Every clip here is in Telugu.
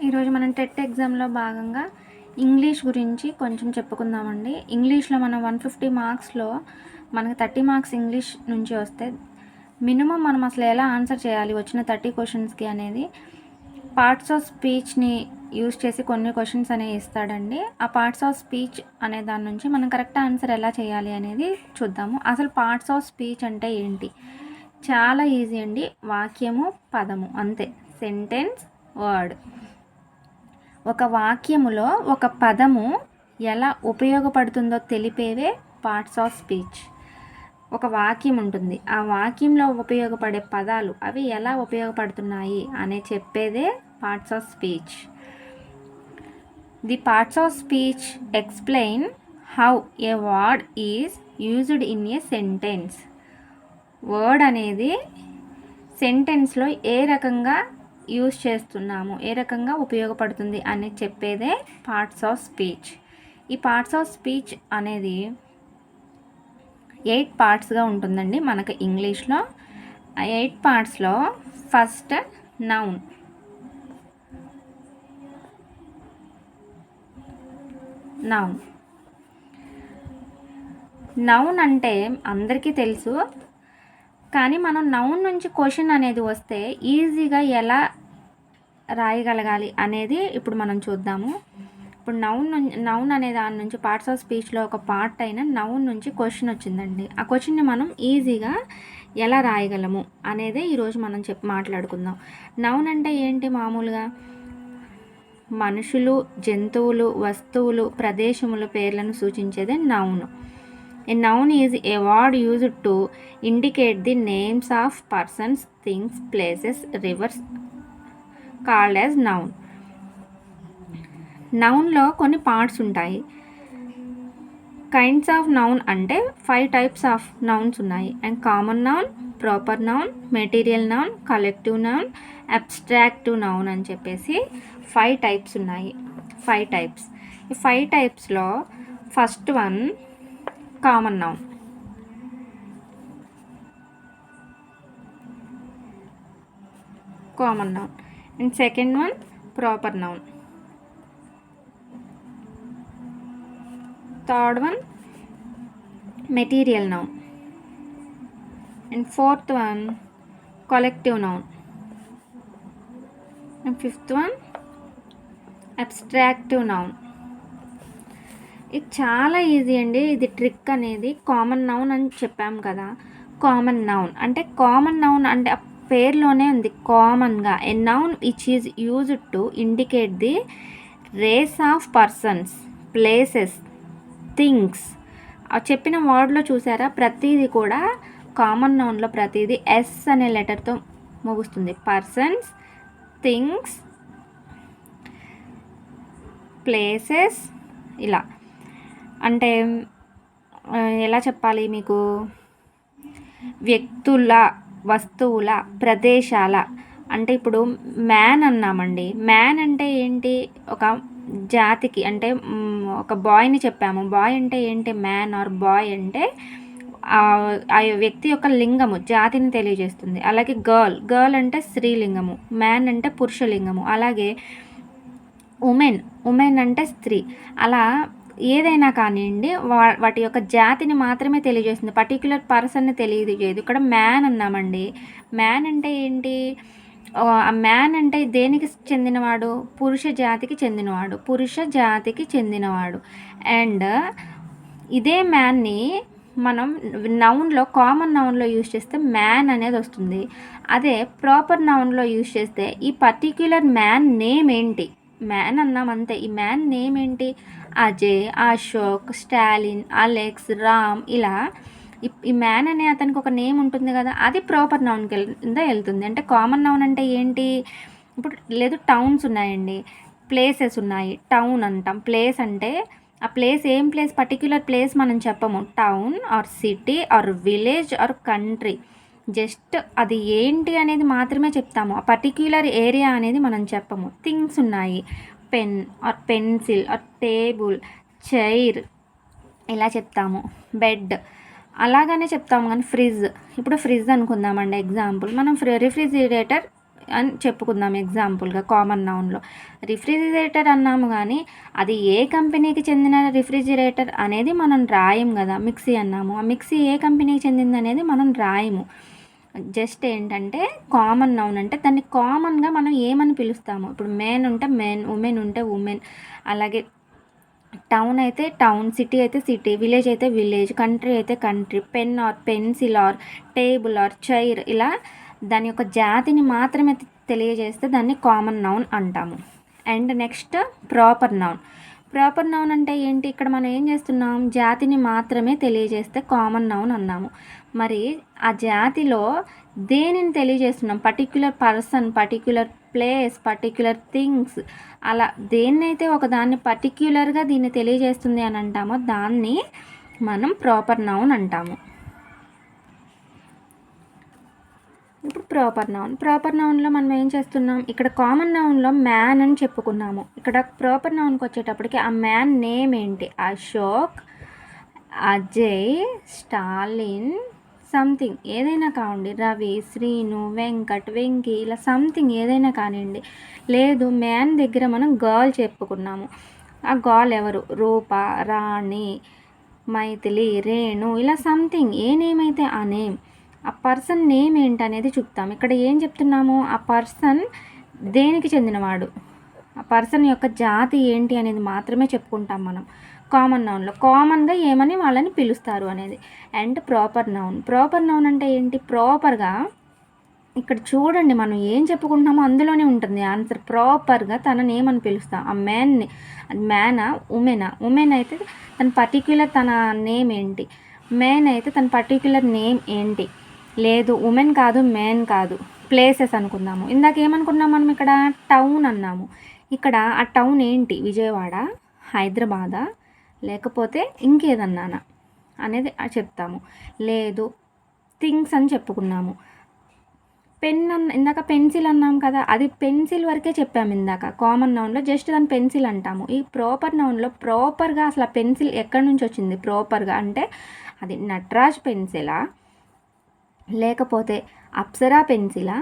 ఈరోజు మనం టెట్ ఎగ్జామ్లో భాగంగా ఇంగ్లీష్ గురించి కొంచెం చెప్పుకుందామండి. ఇంగ్లీష్లో మనం 150 మార్క్స్లో మనకు 30 మార్క్స్ ఇంగ్లీష్ నుంచి వస్తే మినిమం మనం అసలు ఎలా ఆన్సర్ చేయాలి వచ్చిన 30 క్వశ్చన్స్కి అనేది పార్ట్స్ ఆఫ్ స్పీచ్ని యూజ్ చేసి కొన్ని క్వశ్చన్స్ అనేవి ఇస్తాడండి. ఆ పార్ట్స్ ఆఫ్ స్పీచ్ అనే దాని నుంచి మనం కరెక్ట్ ఆన్సర్ ఎలా చేయాలి అనేది చూద్దాము. అసలు పార్ట్స్ ఆఫ్ స్పీచ్ అంటే ఏంటి? చాలా ఈజీ అండి. వాక్యము, పదము, అంతే. Sentence, word. ఒక వాక్యములో ఒక పదము ఎలా ఉపయోగపడుతుందో తెలిపేవే పార్ట్స్ ఆఫ్ స్పీచ్. ఒక వాక్యం ఉంటుంది, ఆ వాక్యంలో ఉపయోగపడే పదాలు అవి ఎలా ఉపయోగపడుతున్నాయి అనే చెప్పేదే parts of speech. The parts of speech explain how A word is used in a sentence. Word అనేది సెంటెన్స్లో ఏ రకంగా యూజ్ చేస్తున్నాము, ఏ రకంగా ఉపయోగపడుతుంది అని చెప్పేదే పార్ట్స్ ఆఫ్ స్పీచ్. ఈ పార్ట్స్ ఆఫ్ స్పీచ్ అనేది 8 పార్ట్స్గా ఉంటుందండి మనకు ఇంగ్లీష్లో. ఆ 8 పార్ట్స్లో ఫస్ట్ నౌన్. నౌన్ అంటే అందరికీ తెలుసు, కానీ మనం నౌన్ నుంచి క్వశ్చన్ అనేది వస్తే ఈజీగా ఎలా రాయగలగాలి అనేది ఇప్పుడు మనం చూద్దాము. ఇప్పుడు నౌన్ అనే దాని నుంచి పార్ట్స్ ఆఫ్ స్పీచ్లో ఒక పార్ట్ అయిన నౌన్ నుంచి క్వశ్చన్ వచ్చిందండి. ఆ క్వశ్చన్ని మనం ఈజీగా ఎలా రాయగలము అనేదే ఈరోజు మనం మాట్లాడుకుందాం. నౌన్ అంటే ఏంటి? మామూలుగా మనుషులు, జంతువులు, వస్తువులు, ప్రదేశముల పేర్లను సూచించేదే noun. A noun is a word used to indicate the names of persons, things, places, rivers called as noun. నౌన్లో కొన్ని పార్ట్స్ ఉంటాయి. కైండ్స్ ఆఫ్ నౌన్ అంటే 5 టైప్స్ ఆఫ్ నౌన్స్ ఉన్నాయి. And common noun, proper noun, material noun, collective noun, abstractive noun అని చెప్పేసి 5 టైప్స్ ఉన్నాయి. 5 టైప్స్. ఈ 5 టైప్స్లో first one common noun. And second one proper noun. Third one material noun. And fourth one collective noun. And fifth one abstractive noun. ఇది చాలా ఈజీ అండి. ఇది ట్రిక్ అనేది కామన్ నౌన్ అని చెప్పాం కదా. కామన్ నౌన్ అంటే ఆ పేర్లోనే ఉంది కామన్గా. A noun which is used to indicate the race of persons, places, things. చెప్పిన వర్డ్లో చూసారా, ప్రతిదీ కూడా కామన్ నౌన్లో ప్రతిదీ ఎస్ అనే లెటర్తో ముగుస్తుంది. పర్సన్స్, థింగ్స్, ప్లేసెస్, ఇలా. అంటే ఎలా చెప్పాలి మీకు? వ్యక్తుల, వస్తువుల, ప్రదేశాల. అంటే ఇప్పుడు మ్యాన్ అన్నామండి. మ్యాన్ అంటే ఏంటి? ఒక జాతికి, అంటే ఒక బాయ్ని చెప్పాము. బాయ్ అంటే ఏంటి? మ్యాన్ ఆర్ బాయ్ అంటే ఆ వ్యక్తి యొక్క లింగము, జాతిని తెలియజేస్తుంది. అలాగే గర్ల్ అంటే స్త్రీలింగము, మ్యాన్ అంటే పురుషలింగము. అలాగే ఉమెన్ అంటే స్త్రీ. అలా ఏదైనా కానివ్వండి వాటి యొక్క జాతిని మాత్రమే తెలియజేస్తుంది, పర్టిక్యులర్ పర్సన్ని తెలియజేయదు. ఇక్కడ మ్యాన్ అన్నామండి. మ్యాన్ అంటే ఏంటి? ఆ మ్యాన్ అంటే దేనికి చెందినవాడు? పురుష జాతికి చెందినవాడు. అండ్ ఇదే మ్యాన్ని మనం నౌన్లో, కామన్ నౌన్లో యూజ్ చేస్తే మ్యాన్ అనేది వస్తుంది. అదే ప్రాపర్ నౌన్లో యూజ్ చేస్తే ఈ పర్టిక్యులర్ మ్యాన్ నేమ్ ఏంటి? మ్యాన్ అన్నామంతే. ఈ మ్యాన్ నేమ్ ఏంటి? అజయ్, అశోక్, స్టాలిన్, అలెక్స్, రామ్, ఇలా ఈ మ్యాన్ అనే అతనికి ఒక నేమ్ ఉంటుంది కదా, అది ప్రాపర్ నౌన్ కింద వెళ్తుంది. అంటే కామన్ నౌన్ అంటే ఏంటి? ఇప్పుడు లేదు, టౌన్స్ ఉన్నాయండి, ప్లేసెస్ ఉన్నాయి, టౌన్ అంటాం. ప్లేస్ అంటే ఆ ప్లేస్ ఏం ప్లేస్? పర్టిక్యులర్ ప్లేస్ మనం చెప్పము. Town or city or village or country, just అది ఏంటి అనేది మాత్రమే చెప్తాము. ఆ పర్టిక్యులర్ ఏరియా అనేది మనం చెప్పము. థింగ్స్ ఉన్నాయి, pen or pencil or table, chair, ఇలా చెప్తాము. బెడ్ అలాగనే చెప్తాము. కానీ ఇప్పుడు ఫ్రిడ్జ్ అనుకుందామండి ఎగ్జాంపుల్. మనం రిఫ్రిజిరేటర్ అని చెప్పుకుందాం ఎగ్జాంపుల్గా కామన్ నౌన్లో. రిఫ్రిజిరేటర్ అన్నాము కానీ అది ఏ కంపెనీకి చెందిన రిఫ్రిజిరేటర్ అనేది మనం రాయం కదా. మిక్సీ అన్నాము, ఆ మిక్సీ ఏ కంపెనీకి చెందింది అనేది మనం రాయము. జస్ట్ ఏంటంటే కామన్ నౌన్ అంటే దాన్ని కామన్గా మనం ఏమని పిలుస్తాము. ఇప్పుడు మెన్ ఉంటే మెన్, ఉమెన్ ఉంటే ఉమెన్, అలాగే టౌన్ అయితే టౌన్, సిటీ అయితే సిటీ, విలేజ్ అయితే విలేజ్, కంట్రీ అయితే country, pen or pencil or table or chair, ఇలా దాని యొక్క జాతిని మాత్రమే తెలియజేస్తే దాన్ని కామన్ నౌన్ అంటాము. And next proper noun. Proper noun అంటే ఏంటి? ఇక్కడ మనం ఏం చేస్తున్నాం, జాతిని మాత్రమే తెలియజేస్తే కామన్ నౌన్ అన్నాము. మరి ఆ జాతిలో దేనిని తెలియజేస్తున్నాం? Particular person, particular place, particular things, అలా దేన్నైతే ఒక దాన్ని పర్టిక్యులర్గా దీన్ని తెలియజేస్తుంది అని అంటామో దాన్ని మనం ప్రాపర్ నౌన్ అంటాము. ఇప్పుడు ప్రాపర్ నౌన్లో మనం ఏం చేస్తున్నాం, ఇక్కడ కామన్ నౌన్లో మ్యాన్ అని చెప్పుకున్నాము. ఇక్కడ ప్రాపర్ నౌన్కి వచ్చేటప్పటికి ఆ మ్యాన్ నేమ్ ఏంటి? అశోక్, అజయ్, స్టాలిన్, సంథింగ్ ఏదైనా కావండి, రవి, శ్రీను, వెంకట్, వెంకీ, ఇలా సంథింగ్ ఏదైనా కానివ్వండి. లేదు, మ్యాన్ దగ్గర మనం గర్ల్ చెప్పుకున్నాము. ఆ గర్ల్ ఎవరు? రూప, రాణి, మైథిలి, రేణు, ఇలా సంథింగ్ ఏ నేమ్ అయితే ఆ నేమ్. ఆ పర్సన్ నేమ్ ఏంటనేది చెప్తాం. ఇక్కడ ఏం చెప్తున్నాము, ఆ పర్సన్ దేనికి చెందినవాడు, ఆ పర్సన్ యొక్క జాతి ఏంటి అనేది మాత్రమే చెప్పుకుంటాం మనం కామన్ నౌన్లో. కామన్గా ఏమని వాళ్ళని పిలుస్తారు అనేది. అండ్ ప్రాపర్ నౌన్ అంటే ఏంటి? ప్రాపర్గా ఇక్కడ చూడండి, మనం ఏం చెప్పుకుంటున్నామో అందులోనే ఉంటుంది ఆన్సర్. ప్రాపర్గా తనని ఏమని పిలుస్తాం? ఆ మ్యాన్ని. మ్యానా, ఉమెన్ అయితే తన పర్టిక్యులర్ తన నేమ్ ఏంటి? మ్యాన్ అయితే తన పర్టిక్యులర్ నేమ్ ఏంటి? లేదు, ఉమెన్ కాదు, మ్యాన్ కాదు, ప్లేసెస్ అనుకుందాము. ఇందాక ఏమనుకున్నాం మనం? ఇక్కడ టౌన్ అన్నాము. ఇక్కడ ఆ టౌన్ ఏంటి? విజయవాడ, హైదరాబాదా, లేకపోతే ఇంకేదన్నానా అనేది చెప్తాము. లేదు, థింగ్స్ అని చెప్పుకున్నాము. పెన్ ఇందాక పెన్సిల్ అన్నాం కదా, అది పెన్సిల్ వరకే చెప్పాము ఇందాక కామన్ నౌన్లో. జస్ట్ దాన్ని పెన్సిల్ అంటాము. ఈ ప్రాపర్ నౌన్లో ప్రాపర్గా అసలు ఆ పెన్సిల్ ఎక్కడి నుంచి వచ్చింది? ప్రాపర్గా అంటే అది నటరాజ్ పెన్సిలా, లేకపోతే అప్సరా పెన్సిలా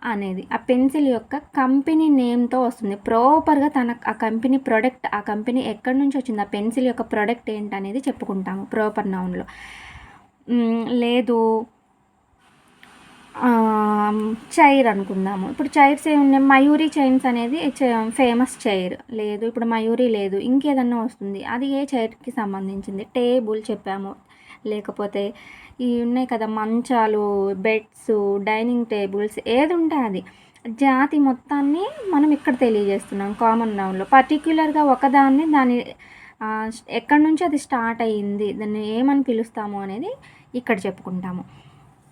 అనేది ఆ పెన్సిల్ యొక్క కంపెనీ నేమ్తో వస్తుంది. ప్రాపర్గా తన ఆ కంపెనీ ప్రొడక్ట్, ఆ కంపెనీ ఎక్కడి నుంచి వచ్చింది, ఆ పెన్సిల్ యొక్క ప్రొడక్ట్ ఏంటనేది చెప్పుకుంటాము ప్రాపర్ నౌన్లో. లేదు, చైర్ అనుకుందాము. ఇప్పుడు చైర్స్ ఏమున్నాయి? మయూరి చైన్స్ అనేది ఫేమస్ చైర్. లేదు, ఇప్పుడు మయూరి లేదు, ఇంకేదన్నా వస్తుంది. అది ఏ చైర్కి సంబంధించింది? టేబుల్ చెప్పాము. లేకపోతే ఇవి ఉన్నాయి కదా మంచాలు, బెడ్స్, డైనింగ్ టేబుల్స్, ఏది ఉంటే అది. జాతి మొత్తాన్ని మనం ఇక్కడ తెలియజేస్తున్నాం కామన్ నౌన్లో. పర్టిక్యులర్గా ఒకదాన్ని, దాని ఎక్కడి నుంచి అది స్టార్ట్ అయ్యింది, దాన్ని ఏమని పిలుస్తాము అనేది ఇక్కడ చెప్పుకుంటాము.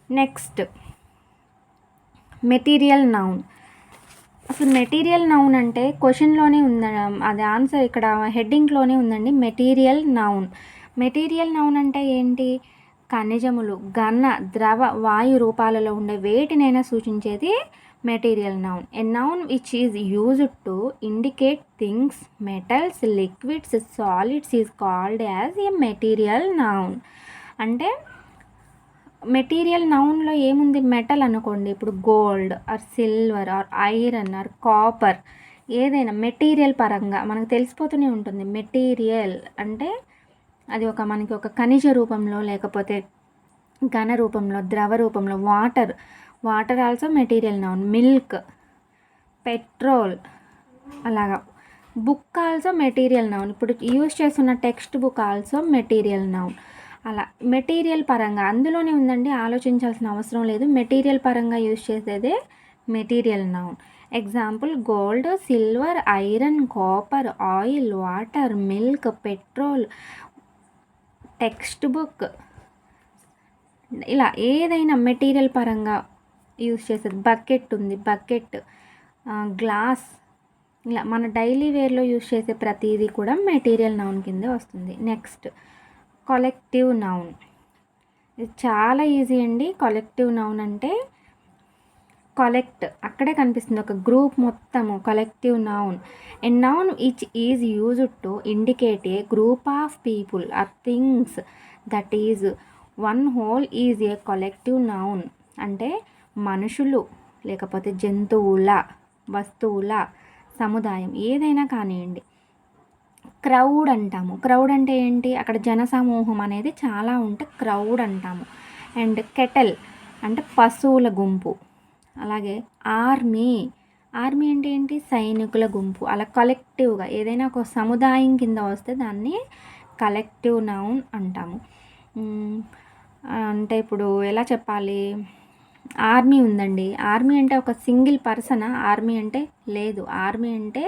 Next material noun. అసలు మెటీరియల్ నౌన్ అంటే క్వశ్చన్లోనే ఉంది, అది ఆన్సర్ ఇక్కడ హెడ్డింగ్లోనే ఉందండి. మెటీరియల్ నౌన్ అంటే ఏంటి? ఖనిజములు, ఘన, ద్రవ, వాయు రూపాలలో ఉండే వేటినైనా సూచించేది material noun. A noun which is used to indicate things, metals, liquids, solids is called as a material noun. అంటే మెటీరియల్ నౌన్లో ఏముంది? మెటల్ అనుకోండి, ఇప్పుడు gold or silver or iron are copper, ఏదైనా మెటీరియల్ పరంగా మనకు తెలిసిపోతూనే ఉంటుంది. మెటీరియల్ అంటే అది మనకి ఒక ఖనిజ రూపంలో, లేకపోతే ఘన రూపంలో, ద్రవ రూపంలో. Water also material noun. Milk, petrol, అలాగా. Book also material noun. ఇప్పుడు యూజ్ చేస్తున్న text book also material noun. అలా మెటీరియల్ పరంగా అందులోనే ఉందండి, ఆలోచించాల్సిన అవసరం లేదు. మెటీరియల్ పరంగా యూజ్ చేసేదే material noun. Example: gold, silver, iron, copper, oil, water, milk, petrol, text book, ఇలా ఏదైనా మెటీరియల్ పరంగా యూజ్ చేసేది. బకెట్ ఉంది, బకెట్, గ్లాస్, ఇలా మన డైలీ వేర్లో యూజ్ చేసే ప్రతిదీ కూడా మెటీరియల్ నౌన్ కిందే వస్తుంది. Next collective noun. ఇది చాలా ఈజీ అండి. కలెక్టివ్ నౌన్ అంటే కలెక్ట్, అక్కడే కనిపిస్తుంది ఒక గ్రూప్ మొత్తము. Collective noun. A noun which is used to indicate a group of people or things that is one whole is a collective noun. అంటే మనుషులు, లేకపోతే జంతువుల, వస్తువుల సముదాయం ఏదైనా కానివ్వండి. క్రౌడ్ అంటాము. క్రౌడ్ అంటే ఏంటి? అక్కడ జనసమూహం అనేది చాలా ఉంటే క్రౌడ్ అంటాము. అండ్ కెటల్ అంటే పశువుల గుంపు. అలాగే ఆర్మీ, ఆర్మీ అంటే ఏంటి? సైనికుల గుంపు. అలా కలెక్టివ్గా ఏదైనా ఒక సముదాయం కింద వస్తే దాన్ని కలెక్టివ్ నౌన్ అంటాము. అంటే ఇప్పుడు ఎలా చెప్పాలి? ఆర్మీ ఉందండి. ఆర్మీ అంటే ఒక సింగిల్ పర్సనా? ఆర్మీ అంటే లేదు. ఆర్మీ అంటే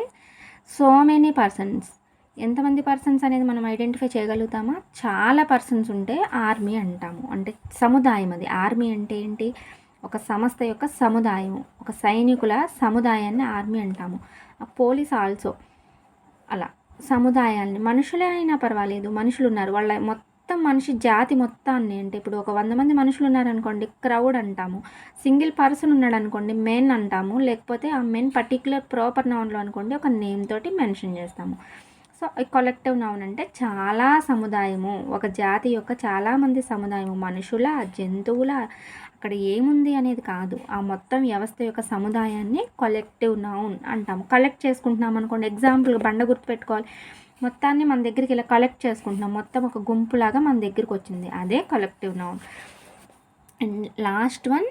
సో మెనీ పర్సన్స్. ఎంతమంది పర్సన్స్ అనేది మనం ఐడెంటిఫై చేయగలుగుతామా? చాలా పర్సన్స్ ఉంటే ఆర్మీ అంటాము. అంటే సముదాయం అది. ఆర్మీ అంటే ఏంటి? ఒక సంస్థ యొక్క సముదాయం, ఒక సైనికుల సముదాయాన్ని ఆర్మీ అంటాము. పోలీస్ ఆల్సో అలా సముదాయాన్ని. మనుషులే అయినా పర్వాలేదు, మనుషులు ఉన్నారు, వాళ్ళ మొత్తం మనిషి జాతి మొత్తాన్ని. అంటే ఇప్పుడు ఒక 100 మంది మనుషులు ఉన్నారనుకోండి, క్రౌడ్ అంటాము. సింగిల్ పర్సన్ ఉన్నాడు అనుకోండి, మెన్ అంటాము. లేకపోతే ఆ మెన్ పర్టిక్యులర్ ప్రాపర్ నౌన్లో అనుకోండి, ఒక నేమ్ తోటి మెన్షన్ చేస్తాము. సో ఈ కలెక్టివ్ నౌన్ అంటే చాలా సముదాయము, ఒక జాతి యొక్క చాలామంది సముదాయము, మనుషుల, జంతువుల, అక్కడ ఏముంది అనేది కాదు, ఆ మొత్తం వ్యవస్థ యొక్క సముదాయాన్ని కలెక్టివ్ నౌన్ అంటాము. కలెక్ట్ చేసుకుంటున్నాం అనుకోండి, ఎగ్జాంపుల్ బండ గుర్తుపెట్టుకోవాలి. మొత్తాన్ని మన దగ్గరికి ఇలా కలెక్ట్ చేసుకుంటున్నాం, మొత్తం ఒక గుంపులాగా మన దగ్గరికి వచ్చింది, అదే collective noun. And last one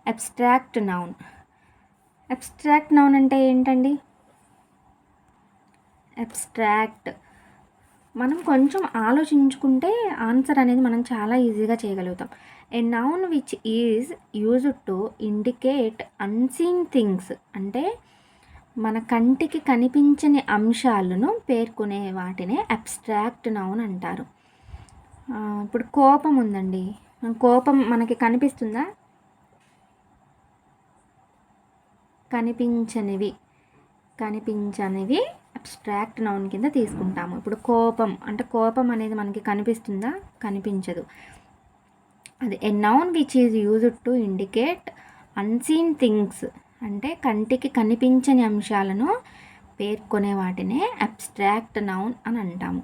abstract noun. Abstract noun అంటే ఏంటండి? అబ్స్ట్రాక్ట్ మనం కొంచెం ఆలోచించుకుంటే ఆన్సర్ అనేది మనం చాలా ఈజీగా చేయగలుగుతాం. ఏ noun which is used to indicate unseen things అంటే మన కంటికి కనిపించని అంశాలను పేర్కొనే వాటినే అబ్స్ట్రాక్ట్ నౌన్ అంటారు. ఇప్పుడు కోపం ఉందండి, కోపం మనకి కనిపిస్తుందా? కనిపించనివి అబ్స్ట్రాక్ట్ నౌన్ కింద తీసుకుంటాము. ఇప్పుడు కోపం అంటే కోపం అనేది మనకి కనిపిస్తుందా? కనిపించదు. అది ఎ noun which is used to indicate unseen things అంటే కంటికి కనిపించని అంశాలను పేర్కొనే వాటినే అబ్స్ట్రాక్ట్ నౌన్ అని అంటాము.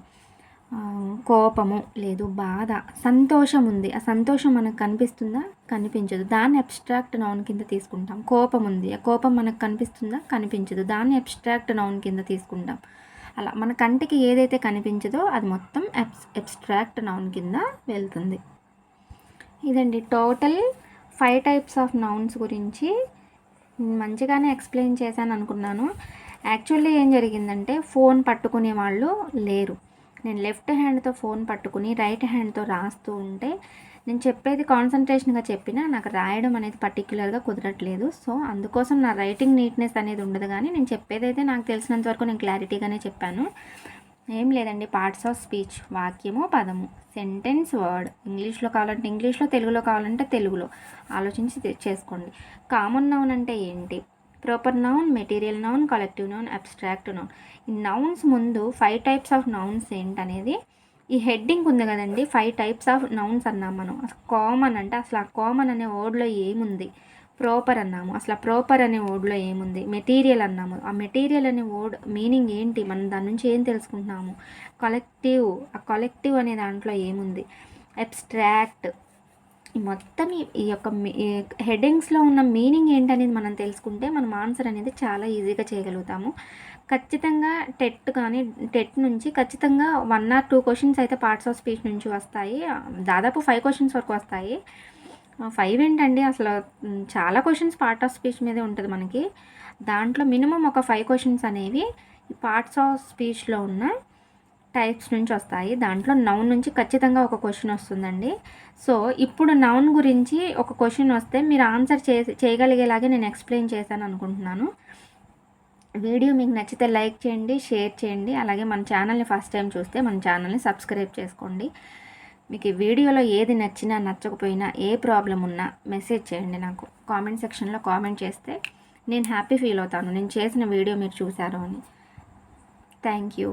కోపము లేదు, బాధ, సంతోషం ఉంది, ఆ సంతోషం మనకు కనిపిస్తుందా? కనిపించదు, దాన్ని అబ్స్ట్రాక్ట్ నౌన్ కింద తీసుకుంటాం. కోపం ఉంది, ఆ కోపం మనకు కనిపిస్తుందా? కనిపించదు, దాన్ని అబ్స్ట్రాక్ట్ నౌన్ కింద తీసుకుంటాం. అలా మన కంటికి ఏదైతే కనిపించదో అది మొత్తం అబ్స్ట్రాక్ట్ నౌన్ కింద వెళ్తుంది. ఇదండి టోటల్ 5 టైప్స్ ఆఫ్ నౌన్స్ గురించి మంచిగానే ఎక్స్ప్లెయిన్ చేశాను అనుకున్నాను. యాక్చువల్లీ ఏం జరిగిందంటే ఫోన్ పట్టుకునే వాళ్ళు లేరు. నేను లెఫ్ట్ హ్యాండ్తో ఫోన్ పట్టుకుని రైట్ హ్యాండ్తో రాస్తూ ఉంటే నేను చెప్పేది కాన్సన్ట్రేషన్గా చెప్పినా నాకు రాయడం అనేది పర్టిక్యులర్గా కుదరట్లేదు. సో అందుకోసం నా రైటింగ్ నీట్నెస్ అనేది ఉండదు, కానీ నేను చెప్పేదైతే నాకు తెలిసినంత వరకు నేను క్లారిటీగానే చెప్పాను. ఏం లేదండి, పార్ట్స్ ఆఫ్ స్పీచ్, వాక్యము, పదము, సెంటెన్స్, వర్డ్, ఇంగ్లీష్లో కావాలంటే ఇంగ్లీష్లో, తెలుగులో కావాలంటే తెలుగులో ఆలోచించి చేసుకోండి. కామన్ నౌన్ అంటే ఏంటి? Proper noun, material noun, collective noun, abstract noun. ఈ నౌన్స్ ముందు 5 టైప్స్ ఆఫ్ నౌన్స్ ఏంటనేది ఈ హెడ్డింగ్ ఉంది కదండి, 5 టైప్స్ ఆఫ్ నౌన్స్ అన్నాం మనం. అసలు కామన్ అంటే అసలు ఆ కామన్ అనే వర్డ్లో ఏముంది? ప్రాపర్ అన్నాము, అసలు ఆ ప్రాపర్ అనే వర్డ్లో ఏముంది? మెటీరియల్ అన్నాము, ఆ మెటీరియల్ అనే వర్డ్ మీనింగ్ ఏంటి? మనం దాని నుంచి ఏం తెలుసుకుంటున్నాము? కలెక్టివ్, ఆ కలెక్టివ్ అనే దాంట్లో ఏముంది? అబ్స్ట్రాక్ట్. మొత్తం ఈ యొక్క హెడ్డింగ్స్లో ఉన్న మీనింగ్ ఏంటనేది మనం తెలుసుకుంటే మనం ఆన్సర్ అనేది చాలా ఈజీగా చేయగలుగుతాము. ఖచ్చితంగా టెట్ నుంచి ఖచ్చితంగా 1 or 2 క్వశ్చన్స్ అయితే పార్ట్స్ ఆఫ్ స్పీచ్ నుంచి వస్తాయి. దాదాపు 5 క్వశ్చన్స్ వరకు వస్తాయి. 5 ఏంటండి, అసలు చాలా క్వశ్చన్స్ పార్ట్ ఆఫ్ స్పీచ్ మీదే ఉంటుంది మనకి. దాంట్లో మినిమం ఒక 5 క్వశ్చన్స్ అనేవి పార్ట్స్ ఆఫ్ స్పీచ్లో ఉన్న టైప్స్ నుంచి వస్తాయి. దాంట్లో నౌన్ నుంచి ఖచ్చితంగా ఒక క్వశ్చన్ వస్తుందండి. సో ఇప్పుడు నౌన్ గురించి ఒక క్వశ్చన్ వస్తే మీరు ఆన్సర్ చేయగలిగేలాగే నేను ఎక్స్ప్లెయిన్ చేశాను అనుకుంటున్నాను. వీడియో మీకు నచ్చితే లైక్ చేయండి, షేర్ చేయండి. అలాగే మన ఛానల్ని ఫస్ట్ టైం చూస్తే మన ఛానల్ని సబ్స్క్రైబ్ చేసుకోండి. మీకు ఈ వీడియోలో ఏది నచ్చినా నచ్చకపోయినా ఏ ప్రాబ్లం ఉన్నా మెసేజ్ చేయండి, నాకు కామెంట్ సెక్షన్లో కామెంట్ చేస్తే నేను హ్యాపీ ఫీల్ అవుతాను నేను చేసిన వీడియో మీరు చూసారు అని. Thank you.